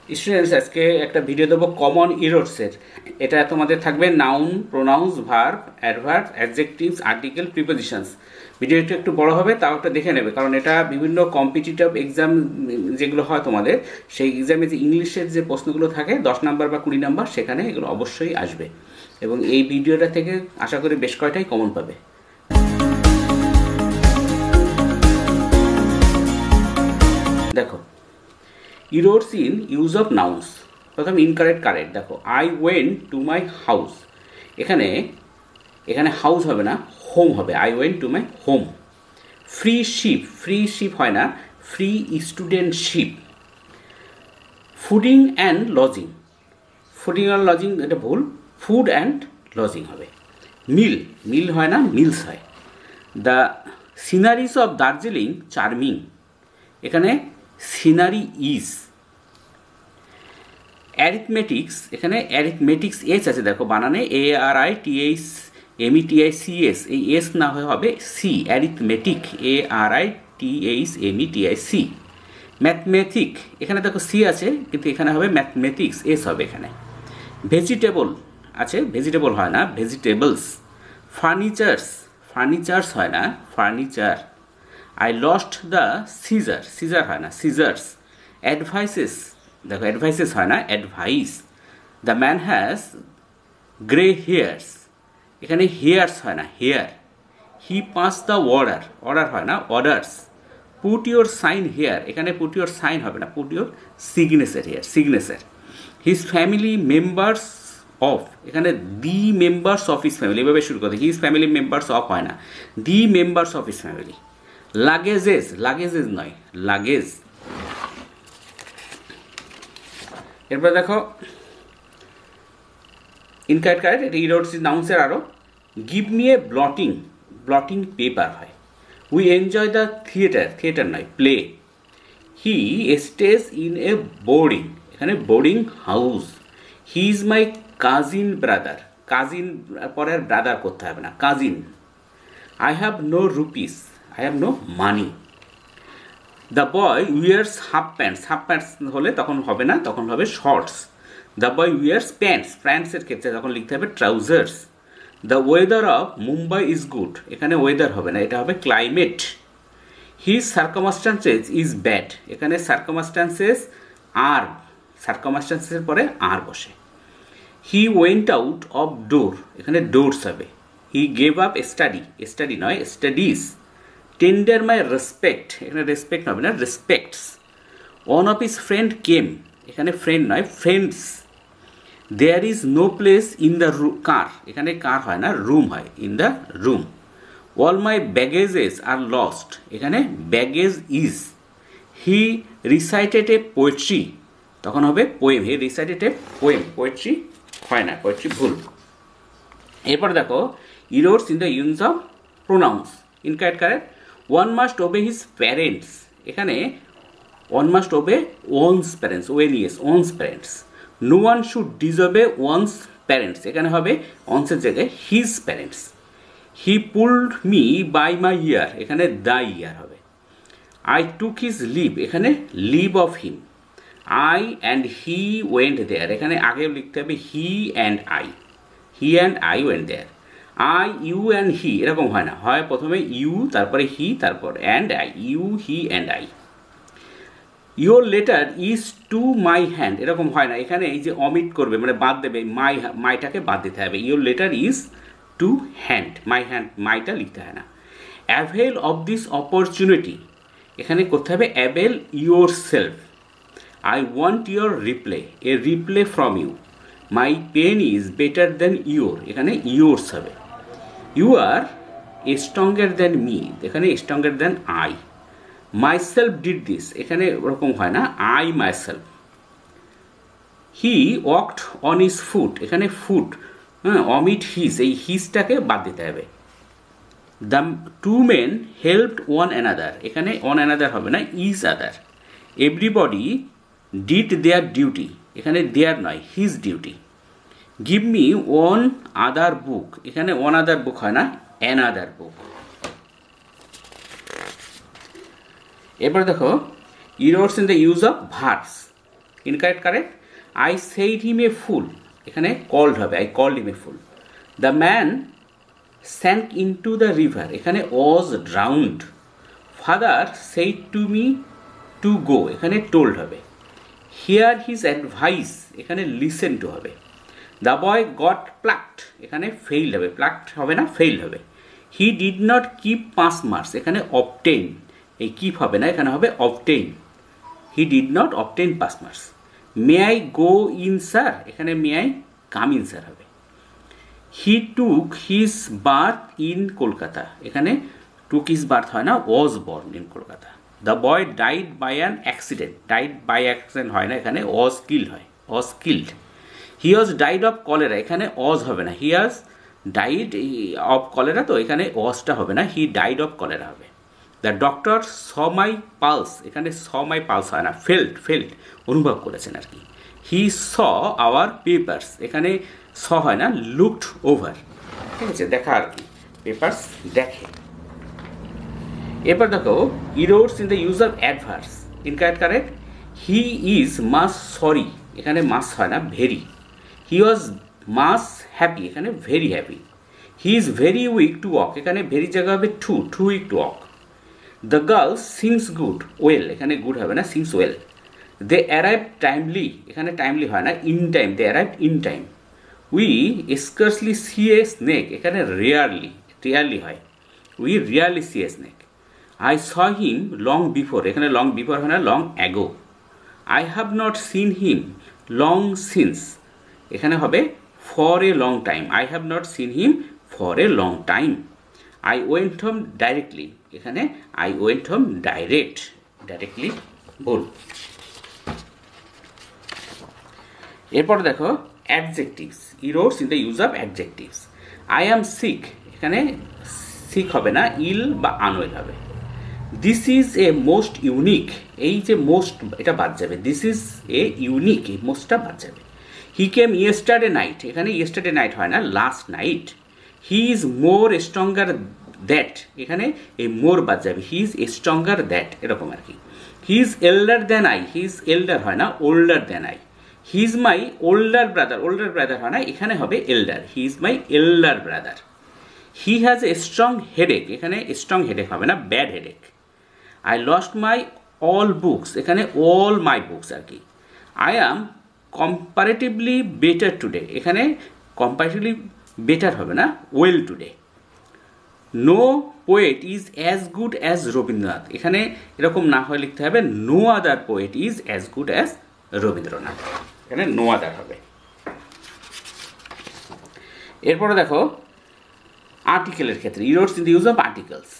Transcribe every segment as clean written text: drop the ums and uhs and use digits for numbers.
Students আজকে একটা video দেবো কমন ইরোর্সের। এটা তোমাদের থাকবে noun, pronounce, verb, adverb, adjectives, article, prepositions. ভিডিওটা একটু বড় হবে, তাও একটা দেখে নেবে, কারণ এটা বিভিন্ন কম্পিটিটিভ এক্সাম যেগুলো হয় তোমাদের, সেই এক্সামে যে ইংলিশের যে প্রশ্নগুলো থাকে 10 নাম্বার বা 20 নাম্বার, সেখানে এগুলো অবশ্যই আসবে। এবং এই ভিডিওটা থেকে আশা করি বেশ কয়টাই কমন পাবে। দেখো, errors in use of nouns. প্রথম ইনকারেক্ট কারেক্ট। দেখো, I went to my house. এখানে এখানে হাউস হবে না, হোম হবে। I went to my home. Free ship হয় না, free studentship. Fooding and lodging, fooding and lodging এটা ভুল, ফুড অ্যান্ড লজিং হবে। মিল হয় না, মিলস হয়। The sceneries of Darjeeling charming. এখানে সিনারি ইজ। অ্যারিথমেটিক্স, এখানে অ্যারিথমেটিক্স এস আছে, দেখো বানানে ARITHMETICS, এই এস না হয়ে হবে সি, অ্যারিথমেটিক ARITHMETIC। ম্যাথমেটিক, এখানে দেখো সি আছে, কিন্তু এখানে হবে ম্যাথমেটিক্স, এস হবে এখানে। ভেজিটেবল আছে, ভেজিটেবল হয় না, ভেজিটেবলস। ফার্নিচার্স হয় না, furniture. I lost the scissor হয় না, সিজার্স। অ্যাডভাইসেস, দেখো অ্যাডভাইসেস হয় না, advice. The man has grey hairs, এখানে হেয়ার্স হয় না, hair. He pass the order হয় না, orders. Put your sign here, এখানে পুট ইউর সাইন হবে না, put your signature here, signature. His family members of, এখানে the members of his family, এভাবে শুরু করতে, হিজ ফ্যামিলি মেম্বার্স অফ হয় না, দি members of his family. Luggages নয়, লাগেজ। এরপর দেখো ইনকারেক্ট কারেক্ট, এটা ইরোর্স ইজ নাউন্সের আরও। Give me a blotting paper হয়। উই এনজয় দ্য থিয়েটার নয়, play. He stays in a boarding, এখানে boarding house. He is my cousin brother, cousin পরে আর ব্রাদার করতে হবে না, cousin. I have no rupees, I have no money. The boy wears half pants হলে তখন হবে না, তখন হবে শর্টস। দ্য বয় উইয়ার্স প্যান্টসের ক্ষেত্রে তখন লিখতে হবে trousers. The weather of Mumbai is good, এখানে ওয়েদার হবে না, এটা হবে climate. His circumstances is bad, এখানে সার্কামস্টান্সেসের পরে আর বসে। He went out of door, এখানে ডোরস হবে। হি গেভ আপ স্টাডি নয়, স্টাডিজ। টেন্ডার মাই রেসপেক্ট, এখানে রেসপেক্ট হবে না, respects. One of his friend came, এখানে ফ্রেন্ড নয়, friends. There is no place in the car, এখানে কার হয় না, রুম হয়, in the room. All my baggages are lost, এখানে baggage is. He recited a poetry, তখন হবে poem. He recited a poem, poetry হয় না, পোয়েট্রি ভুল। এরপর দেখো errors in the use of pronouns. Incorrect correct. One must obey his parents, এখানে one must obey one's parents, one's parents. No one should disobey one's parents, এখানে হবে ওনসের জায়গায় his parents. He pulled me by my ear, এখানে the year হবে। I took his leave, এখানে leave of him. I and he went there, এখানে আগে লিখতে হবে he and I went there. I, you and he, এরকম হয় না, হয় প্রথমে ইউ, তারপরে হি, তারপর and I, you, he and I. Your letter is to my hand, এরকম হয় না, এখানে এই যে অমিট করবে মানে বাদ দেবে, মাইটাকে বাদ দিতে হবে। Your letter is to hand, মাইটা লিখতে হয় না। অ্যাভেল অফ দিস অপরচুনিটি, এখানে করতে হবে avail your self. I want your reply from you. My pen is better than your, এখানে ইউরস হবে। You are stronger than me, এখানে stronger than I. My self did this, এখানে ওরকম হয় না, I my self. He walked on his foot, এখানে foot, omit his, এই হিজটাকে বাদ দিতে হবে। The two men helped one another, এখানে ওয়ান অ্যানাদার হবে না, each other. Everybody did their duty, এখানে দেয়ার নয়, his duty. Give me one other book, এখানে ওয়ান আদার বুক হয় না, অ্যানাদার বুক। এরপর দেখো errors in the use of verbs. Incorrect correct. I said him a fool, এখানে called হবে, I called him a fool. The man sank into the river, এখানে was drowned. Father said to me to go, এখানে told হবে। Hear his advice, এখানে listen to হবে। The boy got plucked, এখানে fail হবে, plucked হবে না, fail হবে। He did not keep pass marks, এখানে অবটেইন, এই কিপ হবে না, এখানে হবে obtain. He did not obtain pass marks. May I go in sir, এখানে may I come in sir হবে। He took his birth in Kolkata, এখানে টুক হিজ বার্থ হয় না, was born in Kolkata. The boy died by an accident, died by accident হয় না, এখানে was killed হয়, was killed. He was died of cholera, এখানে was হবে না, he was died of cholera, তো এখানে ওয়াজটা হবে না, হি ডাইড অফ কলেরা হবে। The doctor saw my pulse, এখানে স মাই পালস হয় না, ফেল্ট অনুভব করেছেন আর কি। হি স আওয়ার পেপার্স, এখানে স হয় না, লুকড ওভার, ঠিক আছে, দেখা আর কি, পেপার্স দেখে। এরপর দেখো errors in the use of adverbs, incorrect correct. He is much sorry, এখানে মাস হয় না, very. He was much happy, এখানে very happy. He is very weak to walk, এখানে ভেরি জায়গা হবে too weak to walk. The girl sings good well, এখানে good হবে না, sings well. They arrive timely, এখানে টাইমলি হয় না, in time, they arrive in time. We scarcely see a snake, এখানে রেয়ারলি হয়, we rarely see a snake. I saw him long before, এখানে long before হয় না, long ago. I have not seen him long since, এখানে হবে for a long time, I have not seen him for a long time. I went home directly, এখানে I went home directly ভুল। এরপর দেখো adjectives, errors in the use of adjectives. I am sick, এখানে sick হবে না, ইল বা unwell হবে। This is a most unique, এই যে মোস্ট এটা বাদ যাবে, দিস ইজ এ ইউনিক, এই মোস্টটা বাদ যাবে। হি কেম ইয়েস্টারডে নাইট, এখানে ইয়েস্টারডে নাইট হয় না, last night. He is more stronger that, এখানে এই মোর বাদ যাবে, হি ইজ স্ট্রঙ্গার দ্যাট, এরকম আর কি। He is elder than I, he is elder হয় না, older than I. He is my older brother হয় না, এখানে হবে elder, he is my elder brother. He has a strong headache, এখানে স্ট্রং হেডেক হবে না, bad headache. I lost my all books, এখানে অল মাই বুকস আর কি। I am comparatively better today, এখানে কম্পারেটিভলি বেটার হবে না, well today. No poet is as good as Rabindranath, এখানে এরকম না হয় লিখতে হবে no other poet is as good as Rabindranath, এখানে নো আদার হবে। এরপরে দেখো আর্টিকেলের ক্ষেত্রে, errors in the use of articles.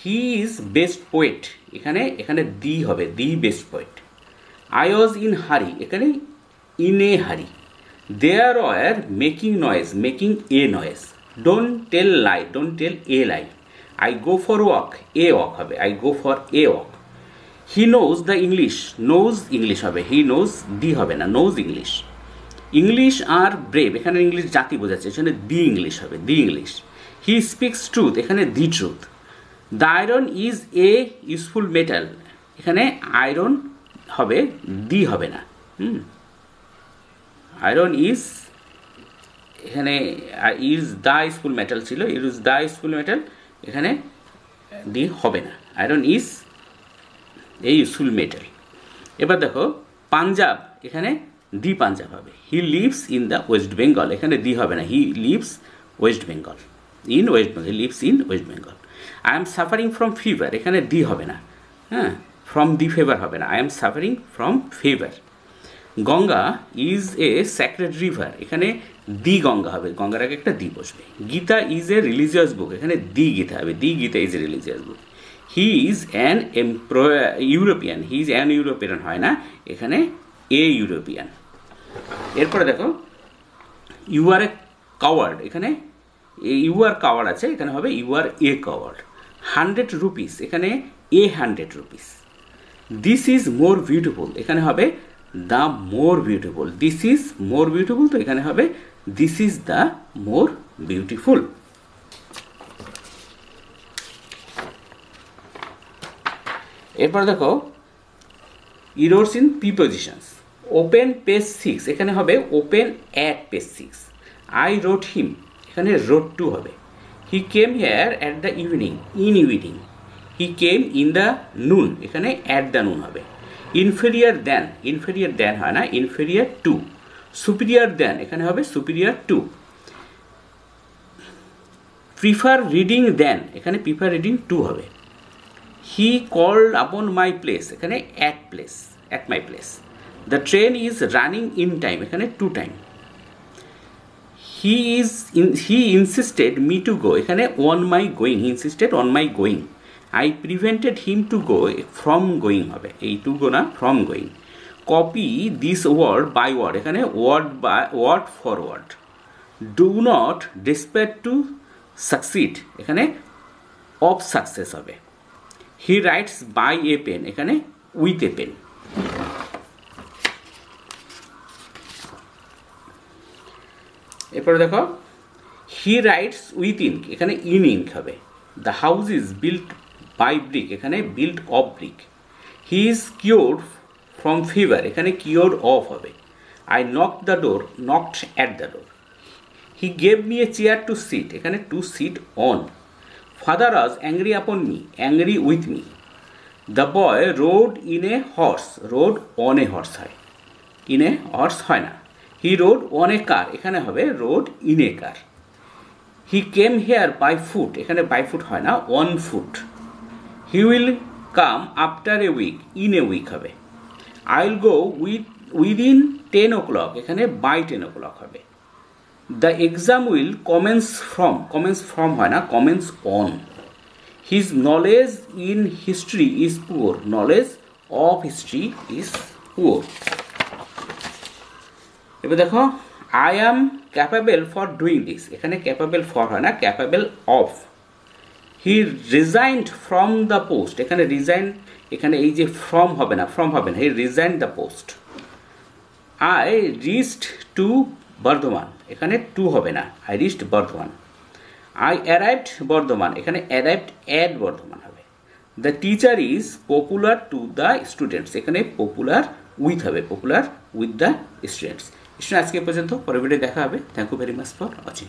He is best poet, এখানে দি হবে, the best poet. I was in hurry, এখানে in a hurry. There were making a noise. Don't tell a lie. I go for walk, a walk হবে, I go for a walk. He knows the English হবে, he knows the হবে না, knows English are brave, এখানে English জাতি বোঝাচ্ছে, এখানে the English হবে, the English. He speaks truth, এখানে the truth. The iron is a useful metal, এখানে আয়রন হবে, দি হবে না, আয়রন ইজ, এখানে ইজ দ্য ইউজফুল মেটাল ছিল, ইজ দ্য ইউজফুল মেটাল, এখানে দি হবে না, iron is a useful metal. এবার দেখো পাঞ্জাব, এখানে দি পাঞ্জাব হবে। He lives in the West Bengal, এখানে দি হবে না, he lives West Bengal, in West Bengal, he lives in West Bengal. I am suffering from fever, এখানে দি হবে না, হ্যাঁ, ফ্রম দি ফেভার হবে না, I am suffering from fever. Ganga is a sacred river, এখানে দি গঙ্গা হবে, গঙ্গার আগে একটা দি বসবে। Gita is a religious book, এখানে দি গীতা হবে, the Gita is a religious book. He is an European, he is an European হয় না, এখানে এ ইউরোপিয়ান। এরপরে দেখো ইউ আর এ কাওয়ার্ড, এখানে ইউ আর কাওয়ার্ড আছে, এখানে হবে you are a coward. 100 rupees, এখানে a 100 rupees. This is more beautiful, এখানে হবে the more beautiful, this is more beautiful, তো এখানে হবে this is the more beautiful. এরপর দেখো errors in prepositions, open page 6 এখানে হবে open at page 6। I wrote him এখানে রোট টু হবে। He came here at the evening in evening. He came in the noon এখানে at the নুন হবে। Inferior than হয় না, ইনফেরিয়ার টু। সুপিরিয়ার দ্যান এখানে হবে superior to. Prefer reading than এখানে প্রিফার রিডিং টু হবে। He called upon my place এখানে at my place. The train is running in time এখানে to time. He insisted me to go এখানে on my going, he insisted on my going. I prevented him to go from going হবে, এই to go না from going. Copy this word by word এখানে word for word. Do not despair to succeed এখানে of success হবে। He writes by a pen এখানে with a pen. এরপরে দেখো he writes with ink এখানে in ink হবে। The house is built by brick এখানে built of brick. He is cured from fever এখানে cured of হবে। I knocked the door, knocked at the door. He gave me a chair to sit এখানে to sit on. Father was angry upon me, angry with me. The boy rode in a horse, rode on a horse হয়, in a horse হয় না। He rode on a car এখানে হবে rode in a car. He came here by foot এখানে by foot হয় না, on foot. He will come after a week, in a week হবে। I will go within 10 o'clock এখানে by 10 o'clock হবে। The exam will commence from হয় না, commence on. His knowledge in history is poor, knowledge of history is poor. এবার দেখো I am capable for doing this এখানে capable for হয় না, capable of. He resigned from the post এখানে resign এখানে এই যে ফ্রম হবে না, he resign the post. I reached to Bardhaman এখানে টু হবে না, I reached Bardhaman. I arrived Bardhaman এখানে অ্যারাইভড অ্যাট বর্ধমান হবে। The teacher is popular to the students এখানে পপুলার উইথ হবে, পপুলার উইথ দ্য স্টুডেন্টস। আজকে পর্যন্ত, পরের ভিডিও দেখা হবে। Thank you very much for watching.